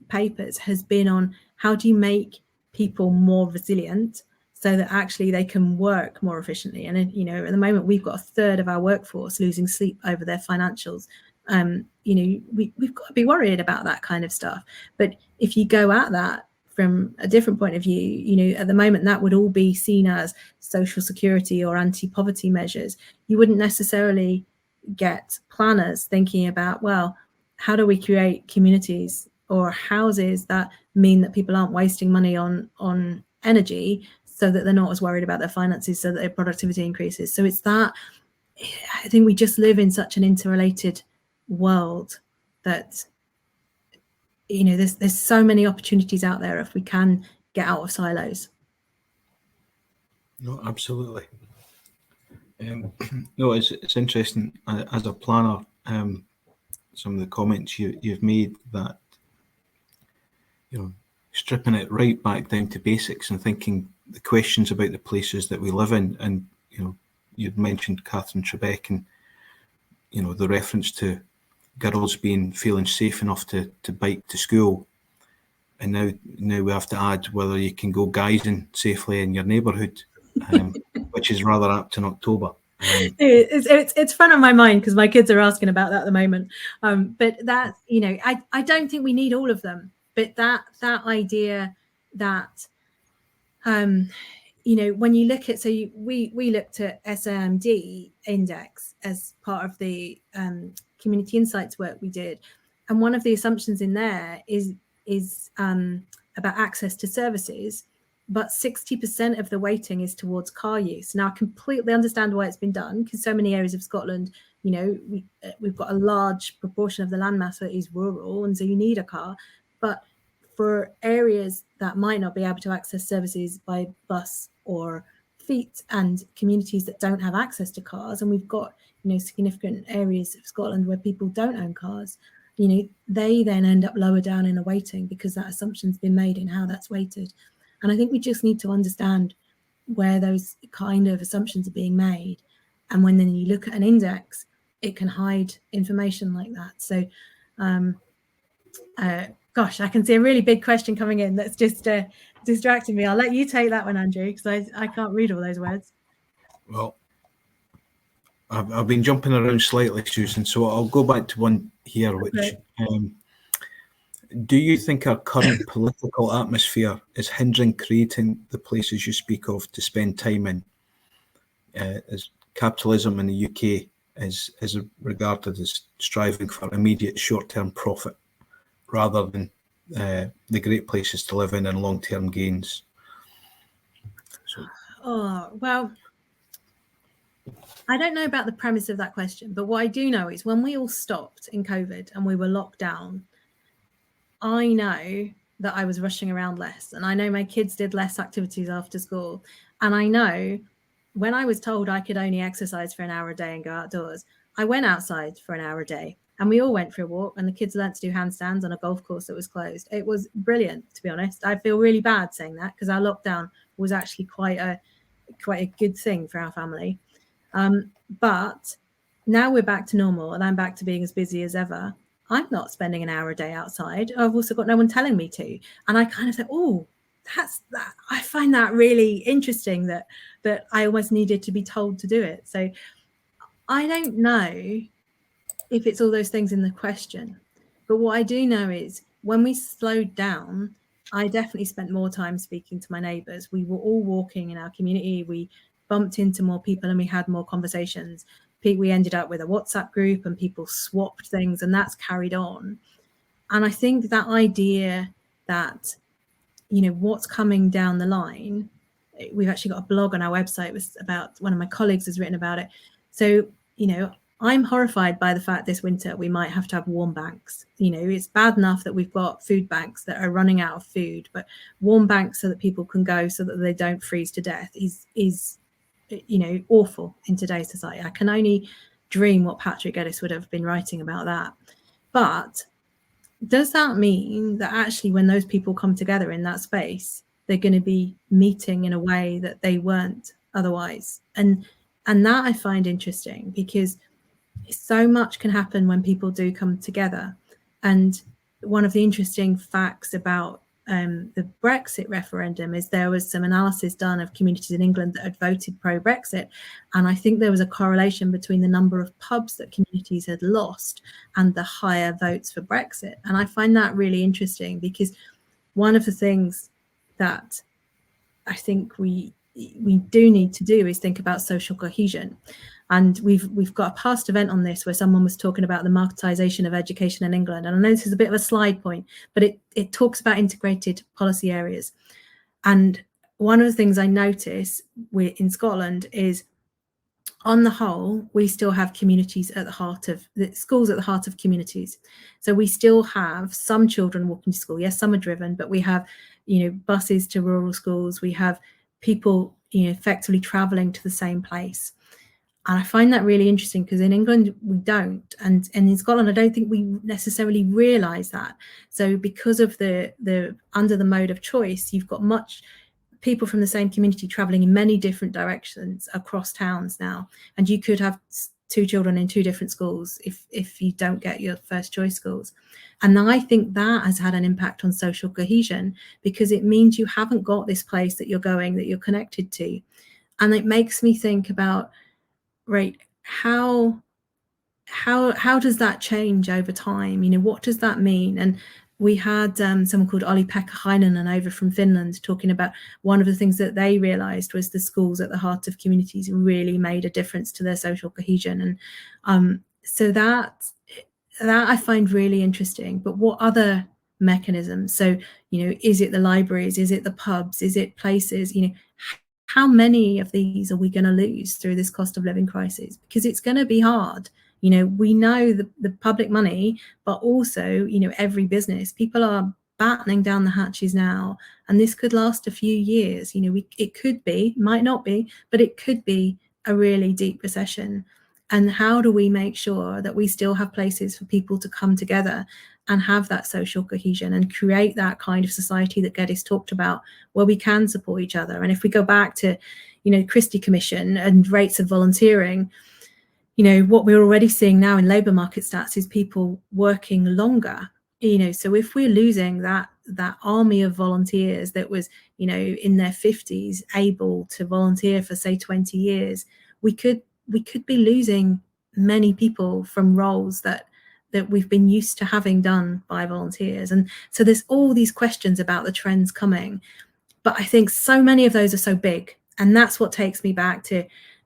papers has been on how do you make people more resilient so that actually they can work more efficiently. And, you know, at the moment we've got a third of our workforce losing sleep over their financials. You know, we've got to be worried about that kind of stuff. But if you go at that from a different point of view, you know, at the moment that would all be seen as social security or anti-poverty measures. You wouldn't necessarily get planners thinking about, well, how do we create communities or houses that mean that people aren't wasting money on energy, so that they're not as worried about their finances, so that their productivity increases. So it's that, I think we just live in such an interrelated world that, you know, there's so many opportunities out there if we can get out of silos. No, absolutely. No, it's interesting as a planner. Some of the comments you've made, that, you know, stripping it right back down to basics and thinking the questions about the places that we live in. And, you know, you'd mentioned Catherine Trebek, and, you know, the reference to girls feeling safe enough to bike to school. and now we have to add whether you can go guising safely in your neighbourhood, which is rather apt in October. It's front of my mind because my kids are asking about that at the moment. But that, you know, I don't think we need all of them. But that idea that, you know, when you look at, we looked at SAMD index as part of the community insights work we did, and one of the assumptions in there is about access to services. But 60% of the weighting is towards car use. Now, I completely understand why it's been done, because so many areas of Scotland, you know, we've got a large proportion of the landmass that is rural, and so you need a car. But for areas that might not be able to access services by bus or feet, and communities that don't have access to cars, and we've got, you know, significant areas of Scotland where people don't own cars, you know, they then end up lower down in the weighting because that assumption's been made in how that's weighted. And I think we just need to understand where those kind of assumptions are being made. And when then you look at an index, it can hide information like that. So, gosh, I can see a really big question coming in that's just distracting me. I'll let you take that one, Andrew, because I can't read all those words. Well, I've been jumping around slightly, Susan, so I'll go back to one here, which... Okay. Do you think our current political atmosphere is hindering creating the places you speak of to spend time in? As capitalism in the UK is regarded as striving for immediate short-term profit rather than the great places to live in and long-term gains. So. Oh, well, I don't know about the premise of that question, but what I do know is when we all stopped in COVID and we were locked down, I know that I was rushing around less, and I know my kids did less activities after school. And I know when I was told I could only exercise for an hour a day and go outdoors, I went outside for an hour a day, and we all went for a walk, and the kids learned to do handstands on a golf course that was closed. It was brilliant, to be honest. I feel really bad saying that because our lockdown was actually quite a good thing for our family. But now we're back to normal, and I'm back to being as busy as ever. I'm not spending an hour a day outside. I've also got no one telling me to. And I kind of think, oh, that's that. I find that really interesting that I almost needed to be told to do it. So I don't know if it's all those things in the question. But what I do know is when we slowed down, I definitely spent more time speaking to my neighbours. We were all walking in our community. We bumped into more people and we had more conversations. We ended up with a WhatsApp group and people swapped things, and that's carried on. And I think that idea that, you know, what's coming down the line, we've actually got a blog on our website about, one of my colleagues has written about it. So, you know, I'm horrified by the fact this winter we might have to have warm banks. You know, it's bad enough that we've got food banks that are running out of food, but warm banks so that people can go so that they don't freeze to death is you know, awful in today's society. I can only dream what Patrick Geddes would have been writing about that. But does that mean that actually when those people come together in that space, they're going to be meeting in a way that they weren't otherwise? And that I find interesting, because so much can happen when people do come together. And one of the interesting facts about the Brexit referendum is there was some analysis done of communities in England that had voted pro-Brexit, and I think there was a correlation between the number of pubs that communities had lost and the higher votes for Brexit. And I find that really interesting, because one of the things that I think we do need to do is think about social cohesion. And we've got a past event on this where someone was talking about the marketisation of education in England. And I know this is a bit of a slide point, but it talks about integrated policy areas. And one of the things I notice in Scotland is, on the whole, we still have communities at the heart of the schools, at the heart of communities. So we still have some children walking to school. Yes, some are driven, but we have, you know, buses to rural schools. We have people, you know, effectively travelling to the same place. And I find that really interesting, because in England we don't, and in Scotland I don't think we necessarily realise that. So because of the under the mode of choice, you've got much people from the same community travelling in many different directions across towns now, and you could have 2 children in 2 different schools if you don't get your first choice schools. And I think that has had an impact on social cohesion, because it means you haven't got this place that you're going, that you're connected to. And it makes me think about, right, how does that change over time? You know, what does that mean? And we had someone called Olli-Pekka Heinonen over from Finland talking about one of the things that they realized was the schools at the heart of communities really made a difference to their social cohesion. And so that I find really interesting. But what other mechanisms? So, you know, is it the libraries? Is it the pubs? Is it places? You know, how many of these are we going to lose through this cost of living crisis? Because it's going to be hard. You know, we know the public money, but also, you know, every business, people are battening down the hatches now, and this could last a few years. You know, it could be, might not be, but it could be a really deep recession. And how do we make sure that we still have places for people to come together and have that social cohesion and create that kind of society that Geddes talked about, where we can support each other? And if we go back to, you know, Christie Commission and rates of volunteering, you know, what we're already seeing now in labour market stats is people working longer. You know, so if we're losing that army of volunteers that was, you know, in their 50s able to volunteer for, say, 20 years, we could be losing many people from roles that we've been used to having done by volunteers. And so there's all these questions about the trends coming, but I think so many of those are so big, and that's what takes me back to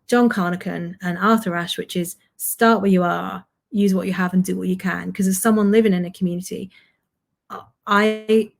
John Carnochan and Arthur Ashe, which is start where you are, use what you have and do what you can. Because as someone living in a community, I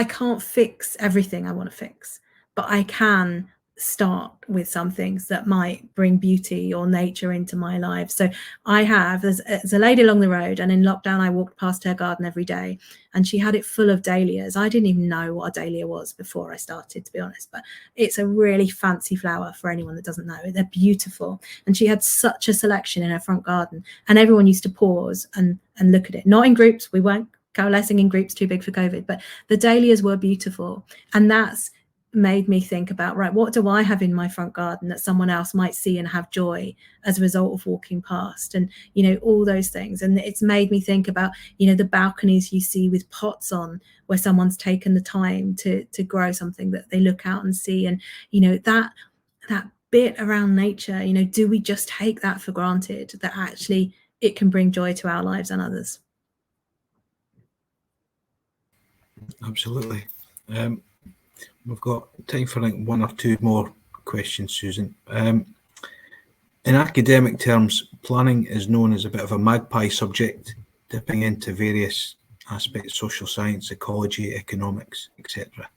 can't fix everything I want to fix, but I can start with some things that might bring beauty or nature into my life. So I have, there's a lady along the road, and in lockdown I walked past her garden every day, and she had it full of dahlias. I didn't even know what a dahlia was before I started, to be honest, but it's a really fancy flower for anyone that doesn't know. They're beautiful, and she had such a selection in her front garden, and everyone used to pause and look at it. Not in groups, we weren't coalescing in groups, too big for COVID, but the dahlias were beautiful. And that's made me think about, right, what do I have in my front garden that someone else might see and have joy as a result of walking past? And, you know, all those things. And it's made me think about, you know, the balconies you see with pots on, where someone's taken the time to grow something that they look out and see. And, you know, that bit around nature, you know, do we just take that for granted, that actually it can bring joy to our lives and others? Absolutely. We've got time for like 1 or 2 more questions, Susan. In academic terms, planning is known as a bit of a magpie subject, dipping into various aspects, social science, ecology, economics, etc.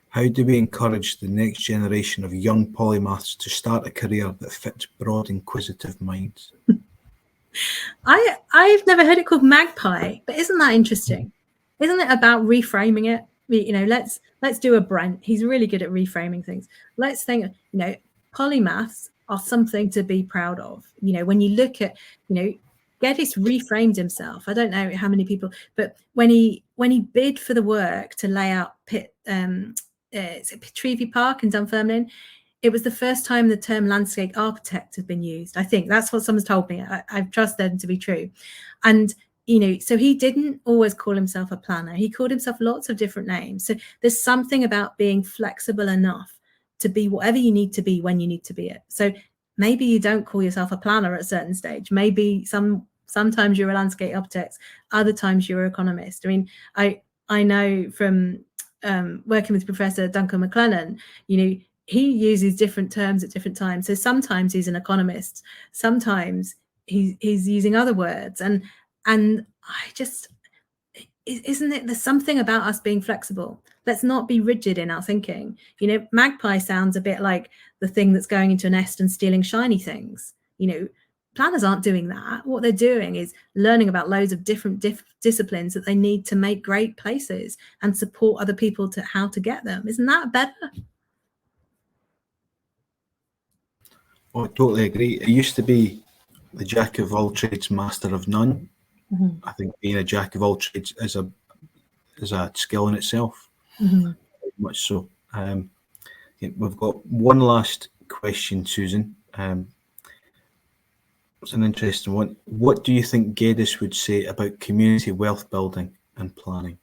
How do we encourage the next generation of young polymaths to start a career that fits broad, inquisitive minds? I've never heard it called magpie, but isn't that interesting? Isn't it about reframing it? You know, let's do a Brent. He's really good at reframing things. Let's think, you know, polymaths are something to be proud of. You know, when you look at, you know, Geddes reframed himself. I don't know how many people, but when he bid for the work to lay out Pitreavie Park in Dunfermline, it was the first time the term landscape architect had been used. I think that's what someone's told me. I trust them to be true. And, you know, so he didn't always call himself a planner. He called himself lots of different names. So there's something about being flexible enough to be whatever you need to be when you need to be it. So maybe you don't call yourself a planner at a certain stage. Maybe sometimes you're a landscape architect, other times you're an economist. I mean, I know from working with Professor Duncan McLennan, you know, he uses different terms at different times. So sometimes he's an economist, sometimes he's using other words. And I just, isn't it, there's something about us being flexible. Let's not be rigid in our thinking. You know, magpie sounds a bit like the thing that's going into a nest and stealing shiny things. You know, planners aren't doing that. What they're doing is learning about loads of different disciplines that they need to make great places and support other people to how to get them. Isn't that better? Oh, I totally agree. It used to be the jack of all trades, master of none. Mm-hmm. I think being a jack of all trades is a skill in itself. Mm-hmm. Much so. We've got one last question, Susan. It's an interesting one. What do you think Geddes would say about community wealth building and planning?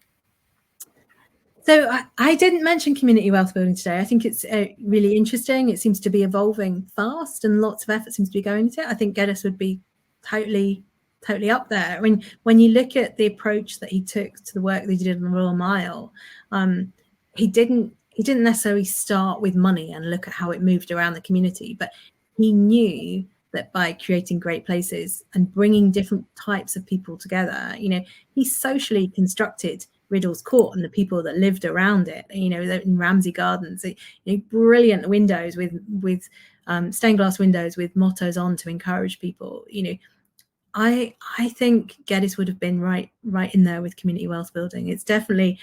So I didn't mention community wealth building today. I think it's really interesting. It seems to be evolving fast and lots of effort seems to be going into it. I think Geddes would be totally up there. I mean, when you look at the approach that he took to the work that he did on the Royal Mile, he didn't necessarily start with money and look at how it moved around the community, but he knew that by creating great places and bringing different types of people together, he socially constructed Riddle's Court and the people that lived around it, in Ramsey Gardens, brilliant windows with stained glass windows with mottos on to encourage people. I think Geddes would have been right in there with community wealth building. There's definitely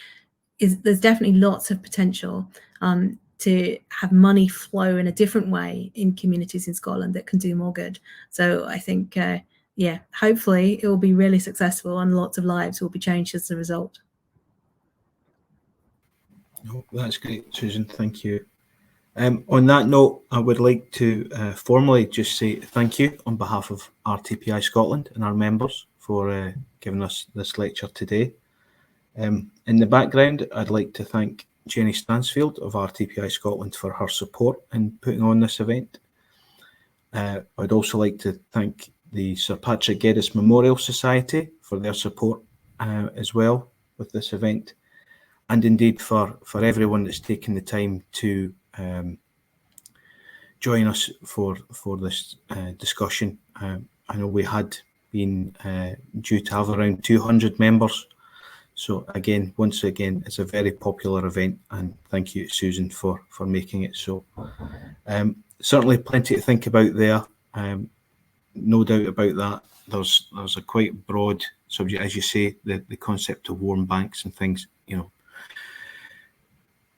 lots of potential to have money flow in a different way in communities in Scotland that can do more good. So I think, hopefully it will be really successful and lots of lives will be changed as a result. Oh, that's great, Susan. Thank you. On that note, I would like to formally just say thank you on behalf of RTPI Scotland and our members for giving us this lecture today. In the background, I'd like to thank Jenny Stansfield of RTPI Scotland for her support in putting on this event. I'd also like to thank the Sir Patrick Geddes Memorial Society for their support as well with this event, and indeed for everyone that's taken the time to join us for this discussion. I know we had been due to have around 200 members. So again, once again, it's a very popular event, and thank you, Susan, for making it so. Certainly plenty to think about there. No doubt about that. There's a quite broad subject, as you say, the concept of warm banks and things,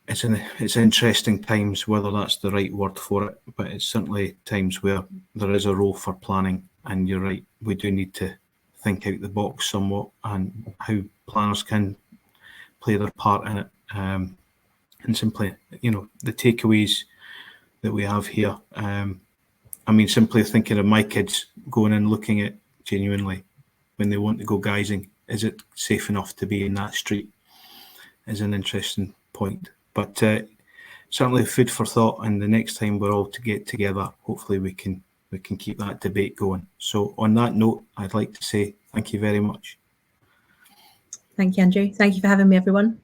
It's interesting times, whether that's the right word for it, but it's certainly times where there is a role for planning, and you're right, we do need to think out the box somewhat and how planners can play their part in it. And simply, the takeaways that we have here, simply thinking of my kids going and looking at genuinely when they want to go guising, is it safe enough to be in that street, is an interesting point. But certainly food for thought, and the next time we're all to get together, hopefully we can keep that debate going. So on that note, I'd like to say thank you very much. Thank you, Andrew. Thank you for having me, everyone.